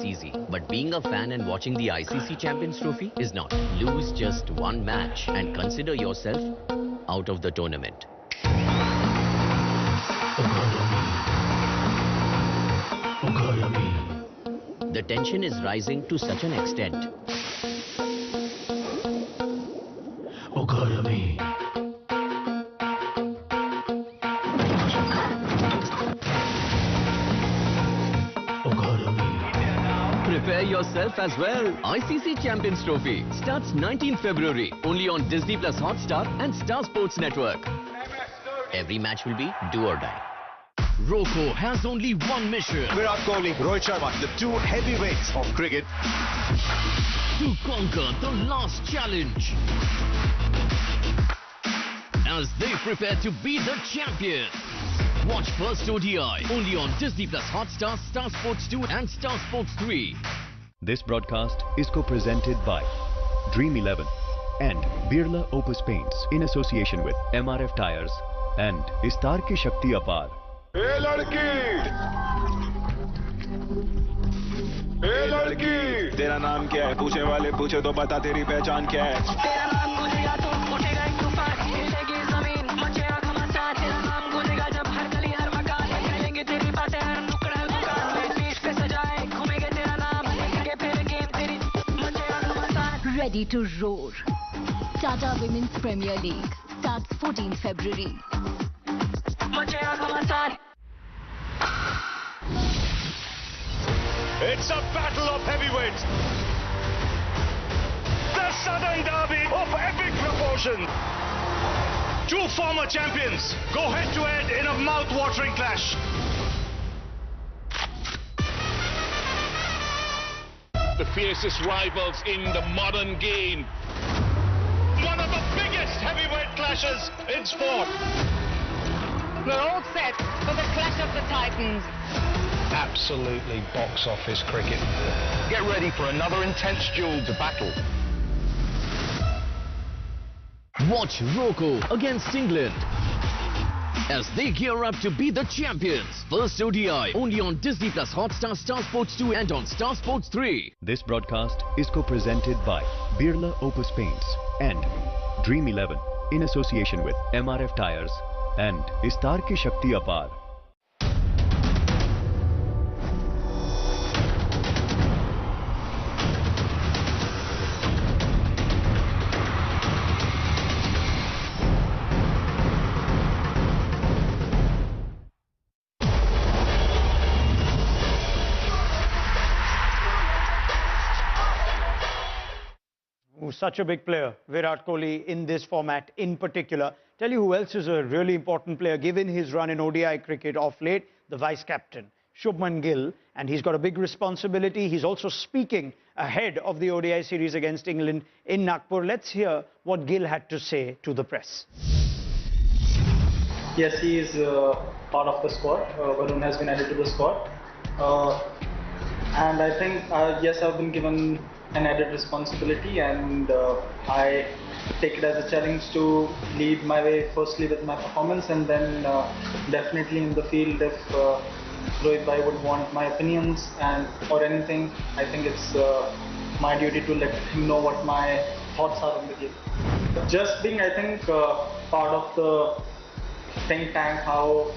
easy, but being a fan and watching the ICC Champions Trophy is not. Lose just one match and consider yourself out of the tournament. The tension is rising to such an extent. Prepare yourself as well. ICC Champions Trophy starts 19th February only on Disney Plus Hotstar and Star Sports Network. Every match will be do or die. Rocco has only one mission. Virat Kohli, Rohit Sharma, the two heavyweights of cricket, to conquer the last challenge. As they prepare to be the champions. Watch first ODI only on Disney Plus Hotstar, Star Sports 2 and Star Sports 3. This broadcast is co-presented by Dream 11 and Birla Opus Paints in association with MRF Tires and Istar Ki Shakti Apar. ए लड़की तेरा नाम क्या है? पूछने वाले पूछे तो बता तेरी पहचान क्या है? तेरा नाम गूंजेगा तो उठेगा एक तूफान, हिलेगी जमीन, मचेगा घमासान, तेरा नाम गूंजेगा जब हर गली हर मकान, करेंगे तेरी बातें हर नुक्कड़ दुकान, बीच पे सजाए घूमेंगे तेरा नाम, लेंगे फिर गेम तेरी, मचेगा घमासान. Ready to roar. Tata Women's Premier League starts 14th February. मचेगा घमासान. It's a battle of heavyweights. The Southern Derby of epic proportion. Two former champions go head-to-head in a mouth-watering clash. The fiercest rivals in the modern game. One of the biggest heavyweight clashes in sport. We're all set for the clash of the titans. Absolutely box office cricket. Get ready for another intense duel to battle. Watch Rocco against England as they gear up to be the champions. First ODI only on Disney Plus Hotstar, Star Sports 2 and on Star Sports 3. This broadcast is co-presented by Birla Opus Paints and Dream 11 in association with MRF Tires and Istar Ki Shakti Apar. Such a big player, Virat Kohli, in this format in particular. Tell you who else is a really important player given his run in ODI cricket of late, the vice-captain, Shubman Gill, and he's got a big responsibility. He's also speaking ahead of the ODI series against England in Nagpur. Let's hear what Gill had to say to the press. Yes, he is part of the squad. Varun has been added to the squad. And I think, yes, I've been given an added responsibility, and I take it as a challenge to lead my way firstly with my performance, and then definitely in the field if Rohit Bhai would want my opinions and or anything, I think it's my duty to let him know what my thoughts are in the game. Just being, I think, part of the think tank, how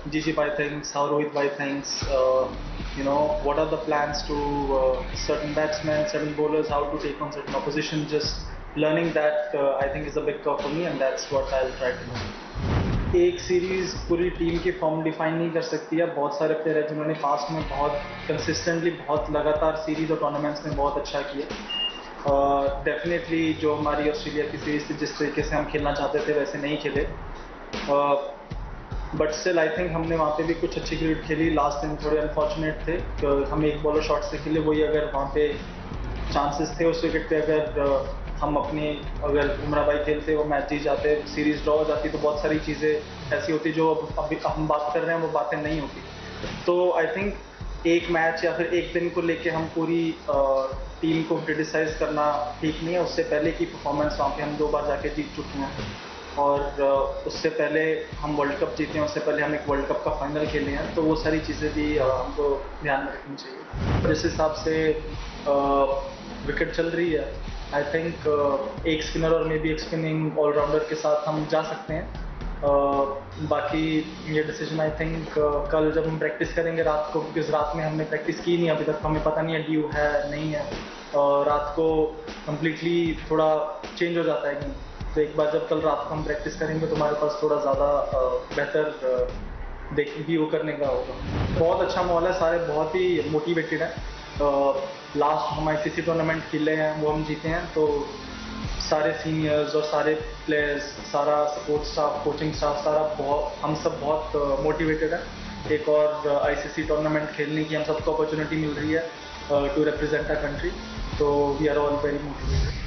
GG Bhai thinks, how Rohit Bhai thinks, you know, what are the plans to certain batsmen, certain bowlers, how to take on certain opposition. Just learning that I think is a big curve for me, and that's what I'll try to do. एक series पूरी team की form define नहीं कर सकती है. बहुत सारे player हैं जिन्होंने पास्ट में बहुत कंसिस्टेंटली, बहुत लगातार सीरीज और टूर्नामेंट्स में बहुत अच्छा किया. डेफिनेटली जो हमारी ऑस्ट्रेलिया की सीरीज थी, जिस तरीके से हम खेलना चाहते थे वैसे नहीं खेले. बट स्टिल आई थिंक हमने वहाँ पे भी कुछ अच्छी क्रिकेट खेली. लास्ट टाइम थोड़े अनफॉर्चुनेट थे, हम एक बॉलर शॉट से खेले. वही अगर वहाँ पे चांसेस थे उस विकेट पे, अगर हम अपनी अगर बुमराह भाई खेलते, वो मैच जीत जाते, सीरीज ड्रॉ हो जाती, तो बहुत सारी चीज़ें ऐसी होती जो अभी हम बात कर रहे हैं वो बातें नहीं होती. तो आई थिंक एक मैच या फिर एक दिन को लेके हम पूरी टीम को क्रिटिसाइज करना ठीक नहीं है. उससे पहले की परफॉर्मेंस वहाँ पे हम 2 बार जाके जीत चुके हैं. और उससे पहले हम वर्ल्ड कप जीते हैं, उससे पहले हम एक वर्ल्ड कप का फाइनल खेले हैं, तो वो सारी चीज़ें भी हमको ध्यान में रखनी चाहिए। जिस हिसाब से विकेट चल रही है, आई थिंक एक स्पिनर और मे बी एक स्पिनिंग ऑलराउंडर के साथ हम जा सकते हैं। बाकी ये डिसीजन आई थिंक कल जब हम प्रैक्टिस करेंगे रात को, क्योंकि रात में हमने प्रैक्टिस की नहीं अभी तक, हमें पता नहीं है ड्यू है नहीं है, रात को कम्प्लीटली थोड़ा चेंज हो जाता है गेम। तो एक बार जब कल रात को हम प्रैक्टिस करेंगे तो हमारे पास थोड़ा ज़्यादा बेहतर व्यू करने का होगा। बहुत अच्छा माहौल है, सारे बहुत ही मोटिवेटेड हैं। लास्ट हम ICC टूर्नामेंट खेले हैं, वो हम जीते हैं, तो सारे सीनियर्स और सारे प्लेयर्स, सारा सपोर्ट स्टाफ, कोचिंग स्टाफ, हम सब बहुत मोटिवेटेड हैं। एक और ICC टूर्नामेंट खेलने की हम सबको अपॉर्चुनिटी मिल रही है टू रिप्रेजेंट आवर कंट्री, तो we are all very motivated.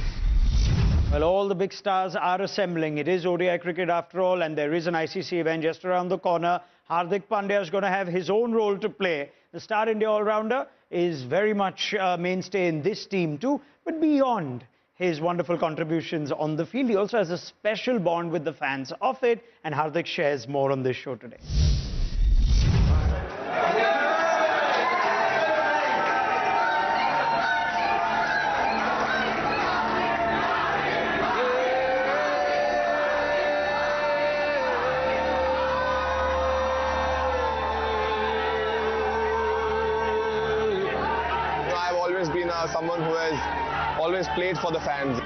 Well, all the big stars are assembling. It is ODI cricket after all, and there is an ICC event just around the corner. Hardik Pandya is going to have his own role to play. The Star India all-rounder is very much a mainstay in this team too, but beyond his wonderful contributions on the field, he also has a special bond with the fans of it, and Hardik shares more on this show today. Been someone who has always played for the fans.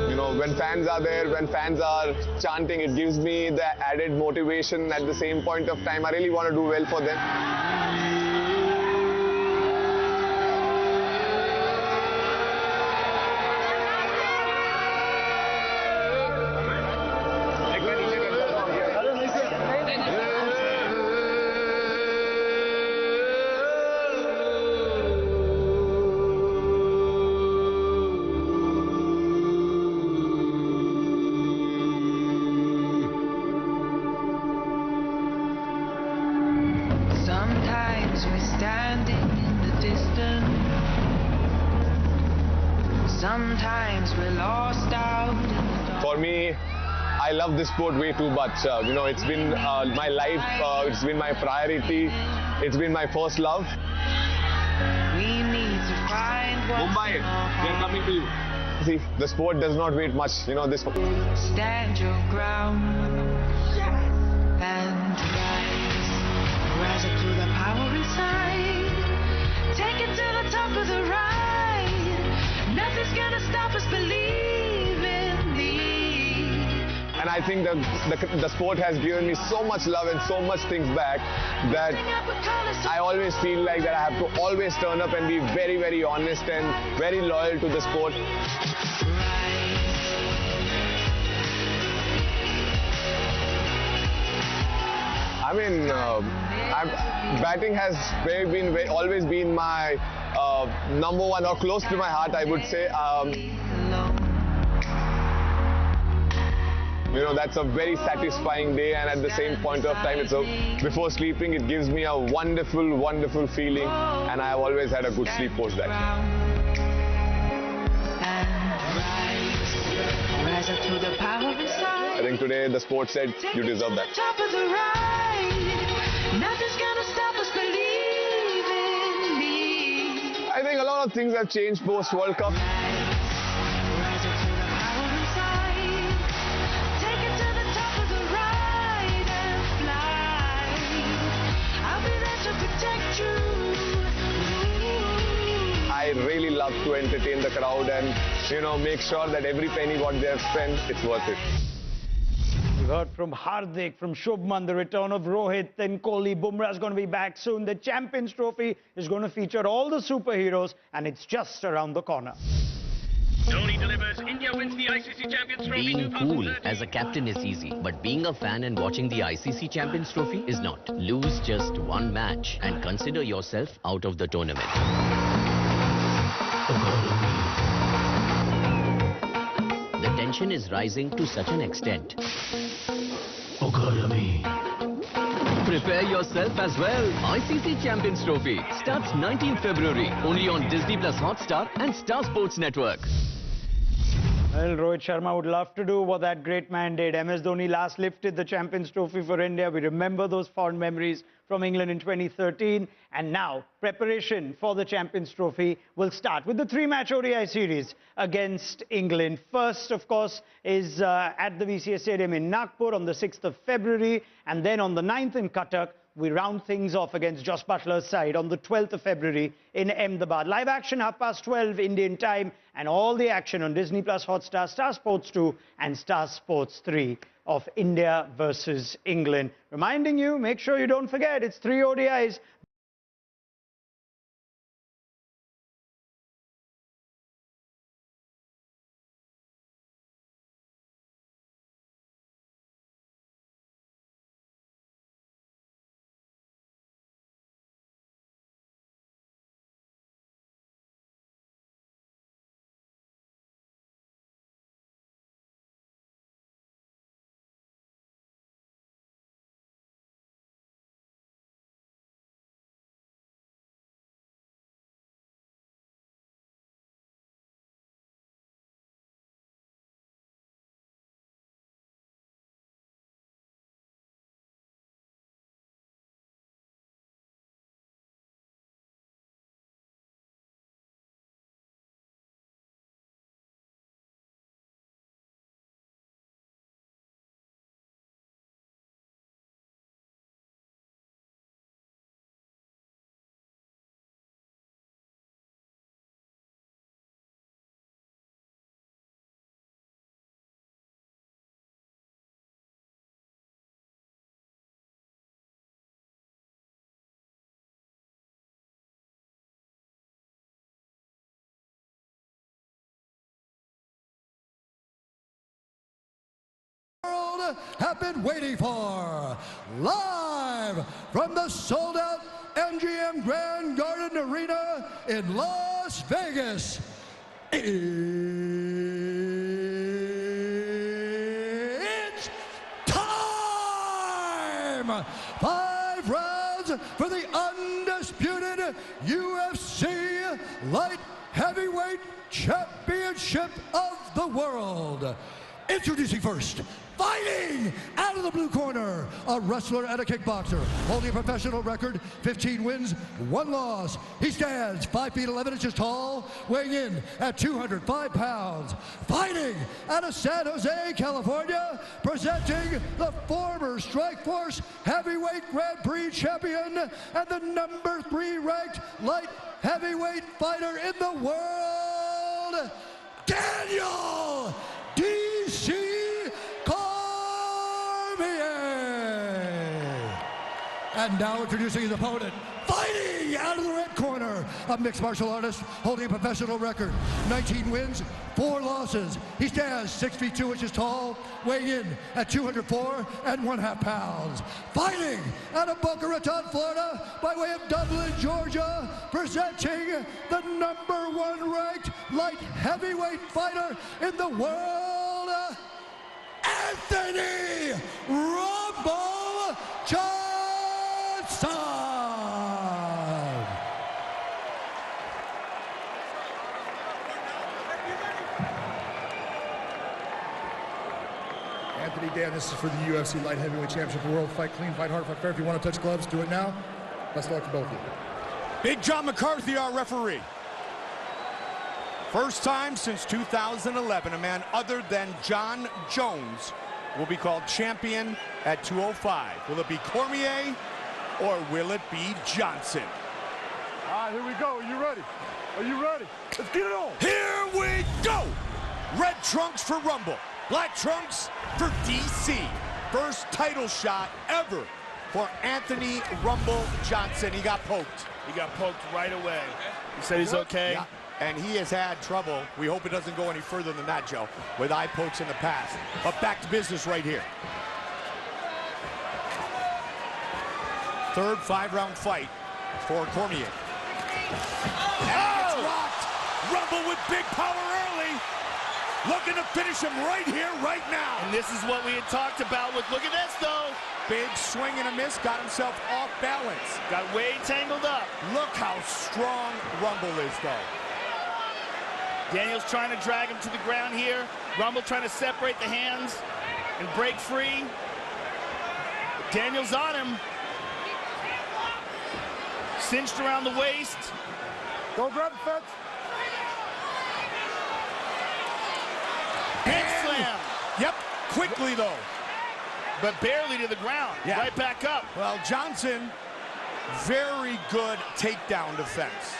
You know, when fans are there, when fans are chanting, it gives me the added motivation. At the same point of time, I really want to do well for them. Sometimes we're standing in the distance. Sometimes we're lost out in the dark. For me, I love this sport way too much. You know, it's been my life, it's been my priority, it's been my first love. We need to find what's Mumbai, they're coming to you. See, the sport does not wait much, you know, this. Stand your ground and rise up to the power inside. Take it to the top of the ride. Nothing's gonna stop us, believe in me. And I think that the sport has given me so much love and so much things back that I always feel like that I have to always turn up and be very, very honest and very loyal to the sport. I mean, batting has always been my number one, or close to my heart, I would say. You know, that's a very satisfying day, and at the same point of time, before sleeping, it gives me a wonderful, wonderful feeling, and I have always had a good sleep post that. Rise up to the power inside. I think today the sport said you deserve that. Top of the ride. Nothing's gonna stop us, believe in me. I think a lot of things have changed post World Cup. Rise up to the power inside. Take it to the top of the ride and fly. I'll be there to protect you. I really love to entertain the crowd and, you know, make sure that every penny what they have spent, it's worth it. We've heard from Hardik, from Shubman, the return of Rohit, then Kohli. Bumrah is going to be back soon. The Champions Trophy is going to feature all the superheroes, and it's just around the corner. Dhoni delivers. India wins the ICC Champions Trophy. Being cool as a captain is easy, but being a fan and watching the ICC Champions Trophy is not. Lose just one match and consider yourself out of the tournament. The tension is rising to such an extent. Prepare yourself as well. ICC Champions Trophy starts 19th February only on Disney Plus Hotstar and Star Sports Network. Well, Rohit Sharma would love to do what that great man did. MS Dhoni last lifted the Champions Trophy for India. We remember those fond memories from England in 2013. And now, preparation for the Champions Trophy will start with the three-match ODI series against England. First, of course, is at the VCA Stadium in Nagpur on the 6th of February. And then on the 9th in Cuttack, we round things off against Jos Buttler's side on the 12th of February in Ahmedabad. Live action 12:30 Indian time, and all the action on Disney Plus Hotstar, Star Sports 2 and Star Sports 3 of India versus England. Reminding you, make sure you don't forget, it's 3 ODIs. Have been waiting for, live from the sold-out MGM Grand Garden Arena in Las Vegas. It's time! 5 rounds for the undisputed UFC Light Heavyweight Championship of the World. Introducing first, fighting out of the blue corner, a wrestler and a kickboxer, holding a professional record, 15 wins, 1 loss. He stands 5 feet 11 inches tall, weighing in at 205 pounds. Fighting out of San Jose, California, presenting the former Strikeforce Heavyweight Grand Prix champion and the #3 ranked light heavyweight fighter in the world, Daniel D.C. And now introducing his opponent, fighting out of the red corner, a mixed martial artist holding a professional record, 19 wins, 4 losses. He stands 6 feet 2 inches tall, weighing in at 204 1/2 pounds. Fighting out of Boca Raton, Florida, by way of Dublin, Georgia, presenting the #1 ranked light heavyweight fighter in the world, Anthony Rumble Johnson. Anthony, Dan, this is for the UFC Light Heavyweight Championship of the World. Fight clean, fight hard, fight fair. If you want to touch gloves, do it now. Best of luck to both of you. Big John McCarthy, our referee. First time since 2011, a man other than John Jones will be called champion at 205. Will it be Cormier or will it be Johnson? All right, here we go. Are you ready? Are you ready? Let's get it on. Here we go. Red trunks for Rumble. Black trunks for DC. First title shot ever for Anthony Rumble Johnson. He got poked. He got poked right away. He said he's okay. Yeah. And he has had trouble, we hope it doesn't go any further than that, Joe, with eye pokes in the past. But back to business right here. Third 5-round fight for Cormier. And it's rocked. Rumble with big power early. Looking to finish him right here, right now. And this is what we had talked about with, look at this though. Big swing and a miss, got himself off balance. Got way tangled up. Look how strong Rumble is, though. Daniel's trying to drag him to the ground here. Rumble trying to separate the hands and break free. Daniel's on him. Cinched around the waist. Go grab the fence. Big slam. Yep, quickly though. But barely to the ground. Yeah. Right back up. Well, Johnson, very good takedown defense.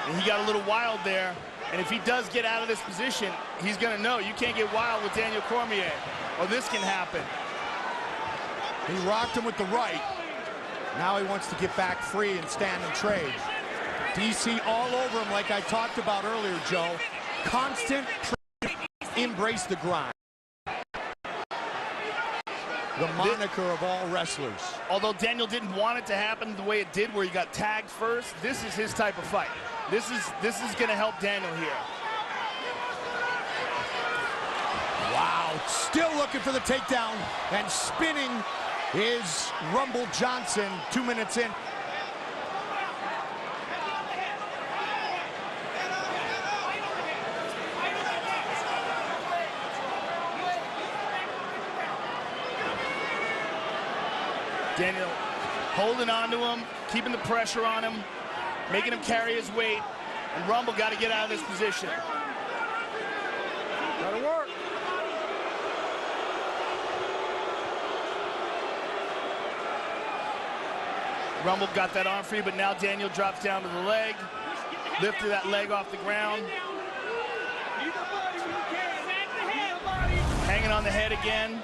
And he got a little wild there. And if he does get out of this position, he's going to know you can't get wild with Daniel Cormier, or this can happen. He rocked him with the right. Now he wants to get back free and stand and trade. DC all over him like I talked about earlier, Joe. Constant embrace the grind. The moniker of all wrestlers. Although Daniel didn't want it to happen the way it did, where he got tagged first, this is his type of fight. This is going to help Daniel here. Wow, still looking for the takedown, and spinning is Rumble Johnson 2 minutes in. Daniel holding on to him, keeping the pressure on him, making him carry his weight, and Rumble got to get out of this position. Gotta work. Rumble got that arm free, but now Daniel drops down to the leg, lifted that leg off the ground. Hanging on the head again.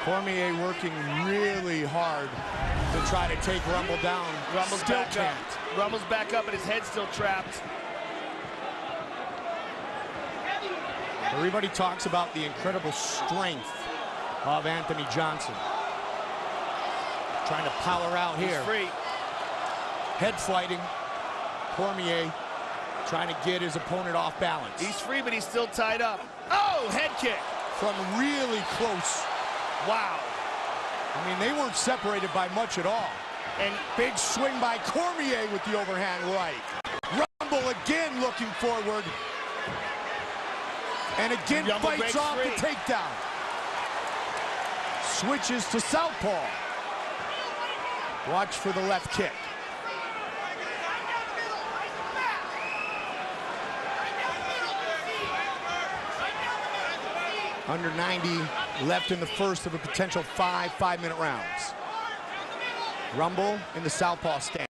Cormier working really hard to try to take Rumble down. Rumble's still back can't. up. Rumble's back up, but his head's still trapped. Everybody talks about the incredible strength of Anthony Johnson. Trying to power out here. He's free. Head fighting. Cormier trying to get his opponent off balance. He's free, but he's still tied up. Oh, head kick. From really close. Wow. I mean, they weren't separated by much at all. And big swing by Cormier with the overhand right. Rumble again looking forward. And again Rumble fights off free. the takedown. Switches to southpaw. Watch for the left kick. Under 90 left in the first of a potential 5 5-minute rounds. Rumble in the southpaw stand.